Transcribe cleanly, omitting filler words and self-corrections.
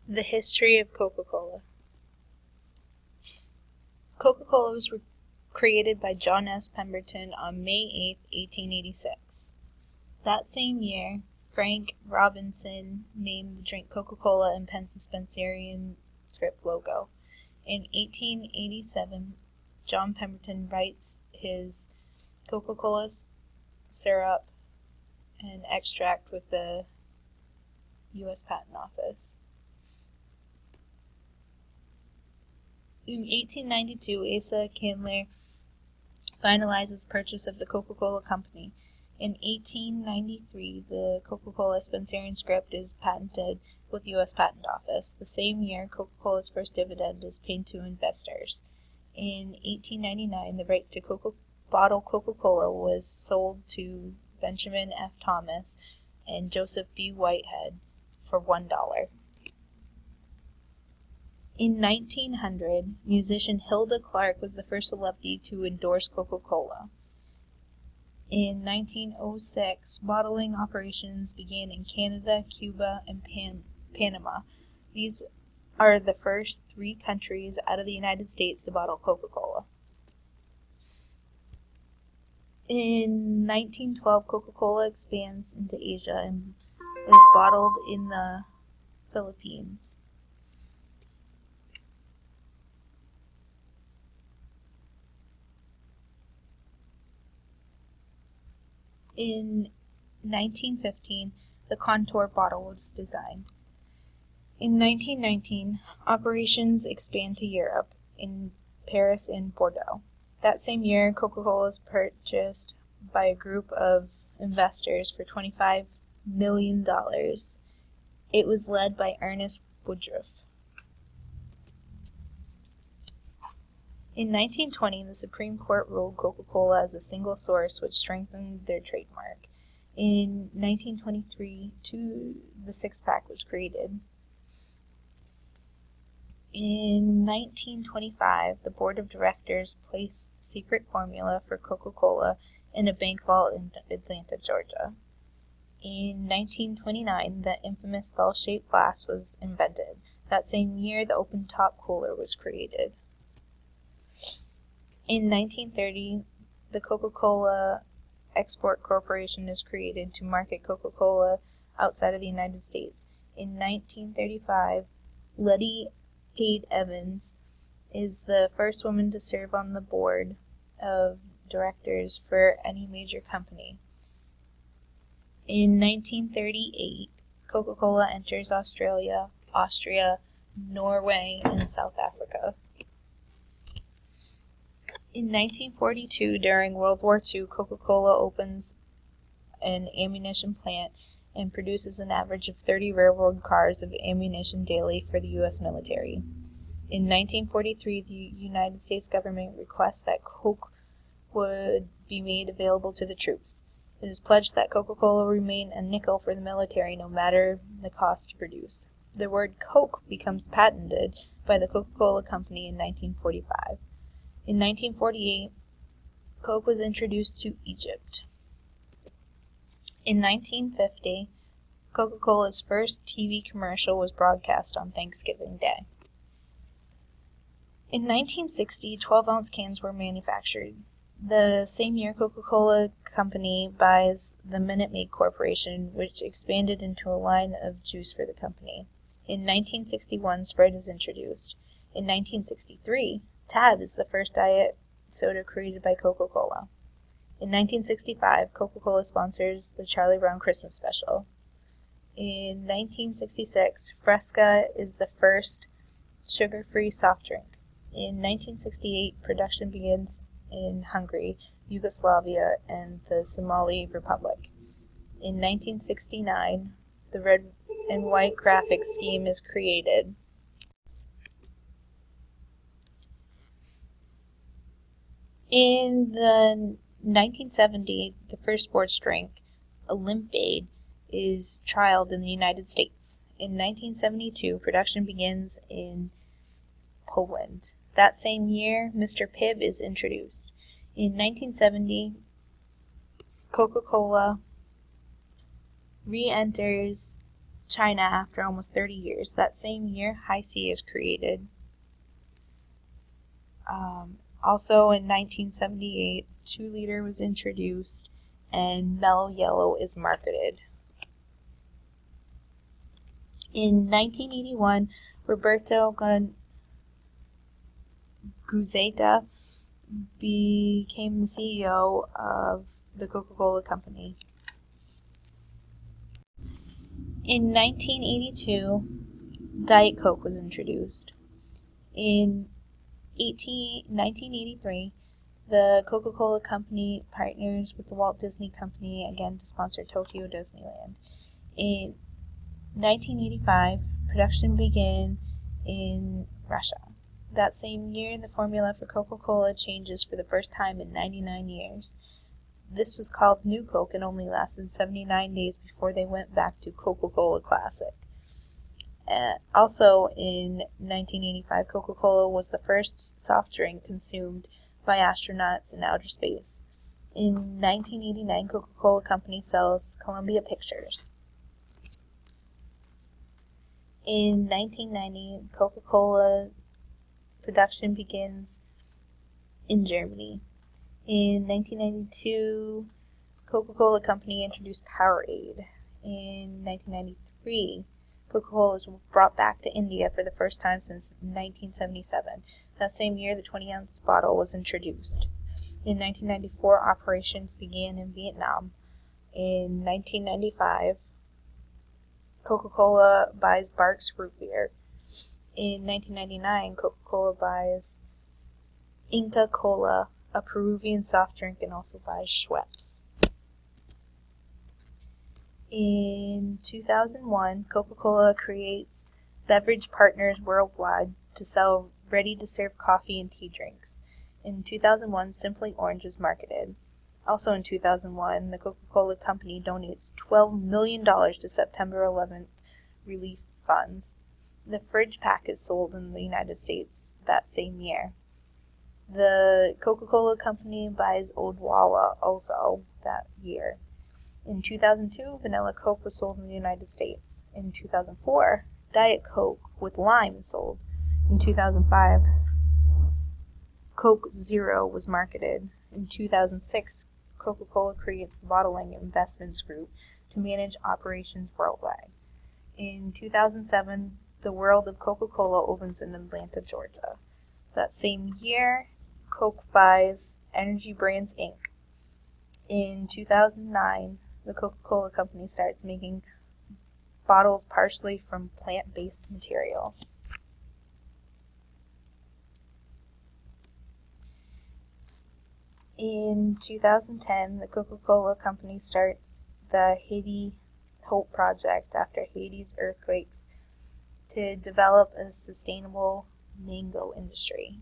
The history of Coca-Cola. Coca-Cola was created by John S. Pemberton on May 8, 1886. That same year, Frank Robinson named the drink Coca-Cola in Penn Spencerian script logo. In 1887, John Pemberton writes his Coca-Cola syrup and extract with the U.S. Patent Office. In 1892, Asa Candler finalizes purchase of the Coca-Cola Company. In 1893, the Coca-Cola Spencerian script is patented with the U.S. Patent Office. The same year, Coca-Cola's first dividend is paid to investors. In 1899, the rights to bottle Coca-Cola was sold to Benjamin F. Thomas and Joseph B. Whitehead for $1. In 1900, musician Hilda Clark was the first celebrity to endorse Coca-Cola. In 1906, bottling operations began in Canada, Cuba, and Panama. These are the first 3 countries out of the United States to bottle Coca-Cola. In 1912, Coca-Cola expands into Asia and is bottled in the Philippines. In 1915, the Contour bottle was designed. In 1919, operations expand to Europe, in Paris and Bordeaux. That same year, Coca-Cola was purchased by a group of investors for $25 million. It was led by Ernest Woodruff. In 1920, the Supreme Court ruled Coca-Cola as a single source, which strengthened their trademark. In 1923, the six-pack was created. In 1925, the Board of Directors placed the secret formula for Coca-Cola in a bank vault in Atlanta, Georgia. In 1929, the infamous bell-shaped glass was invented. That same year, the open-top cooler was created. In 1930, the Coca-Cola Export Corporation is created to market Coca-Cola outside of the United States. In 1935, Letty Pate Evans is the first woman to serve on the board of directors for any major company. In 1938, Coca-Cola enters Australia, Austria, Norway, and South Africa. In 1942, during World War II, Coca-Cola opens an ammunition plant and produces an average of 30 railroad cars of ammunition daily for the U.S. military. In 1943, the United States government requests that Coke would be made available to the troops. It is pledged that Coca-Cola will remain a nickel for the military no matter the cost to produce. The word Coke becomes patented by the Coca-Cola Company in 1945. In 1948, Coke was introduced to Egypt. In 1950, Coca-Cola's first TV commercial was broadcast on Thanksgiving Day. In 1960, 12-ounce cans were manufactured. The same year, Coca-Cola Company buys the Minute Maid Corporation, which expanded into a line of juice for the company. In 1961, Sprite is introduced. In 1963, Tab is the first diet soda created by Coca-Cola. In 1965, Coca-Cola sponsors the Charlie Brown Christmas special. In 1966, Fresca is the first sugar-free soft drink. In 1968, production begins in Hungary, Yugoslavia, and the Somali Republic. In 1969, the red and white graphic scheme is created. In the 1970, the first sports drink, Olympiade, is trialed in the United States. In 1972, production begins in Poland. That same year, Mr. Pibb is introduced. In 1970, Coca-Cola re-enters China after almost 30 years. That same year, High C is created. Also in 1978, 2 liter was introduced, and Mellow Yellow is marketed. In 1981, Roberto Guzeta became the CEO of the Coca-Cola Company. In 1982, Diet Coke was introduced. In 1983, the Coca-Cola Company partners with the Walt Disney Company again to sponsor Tokyo Disneyland. In 1985, production began in Russia. That same year, the formula for Coca-Cola changes for the first time in 99 years. This was called New Coke and only lasted 79 days before they went back to Coca-Cola Classic. Also in 1985, Coca-Cola was the first soft drink consumed by astronauts in outer space. In 1989, Coca-Cola Company sells Columbia Pictures. In 1990, Coca-Cola production begins in Germany. In 1992, Coca-Cola Company introduced Powerade. In 1993, Coca-Cola was brought back to India for the first time since 1977. That same year, the 20-ounce bottle was introduced. In 1994, operations began in Vietnam. In 1995, Coca-Cola buys Barq's root beer. In 1999, Coca-Cola buys Inca Cola, a Peruvian soft drink, and also buys Schweppes. In 2001, Coca-Cola creates beverage partners worldwide to sell ready-to-serve coffee and tea drinks. In 2001, Simply Orange is marketed. Also in 2001, the Coca-Cola Company donates $12 million to September 11th relief funds. The fridge pack is sold in the United States that same year. The Coca-Cola Company buys Odwalla also that year. In 2002, Vanilla Coke was sold in the United States. In 2004, Diet Coke with lime is sold. In 2005, Coke Zero was marketed. In 2006, Coca-Cola creates the Bottling Investments Group to manage operations worldwide. In 2007, the World of Coca-Cola opens in Atlanta, Georgia. That same year, Coke buys Energy Brands Inc. In 2009, the Coca-Cola Company starts making bottles partially from plant-based materials. In 2010, the Coca-Cola Company starts the Haiti Hope Project after Haiti's earthquakes to develop a sustainable mango industry.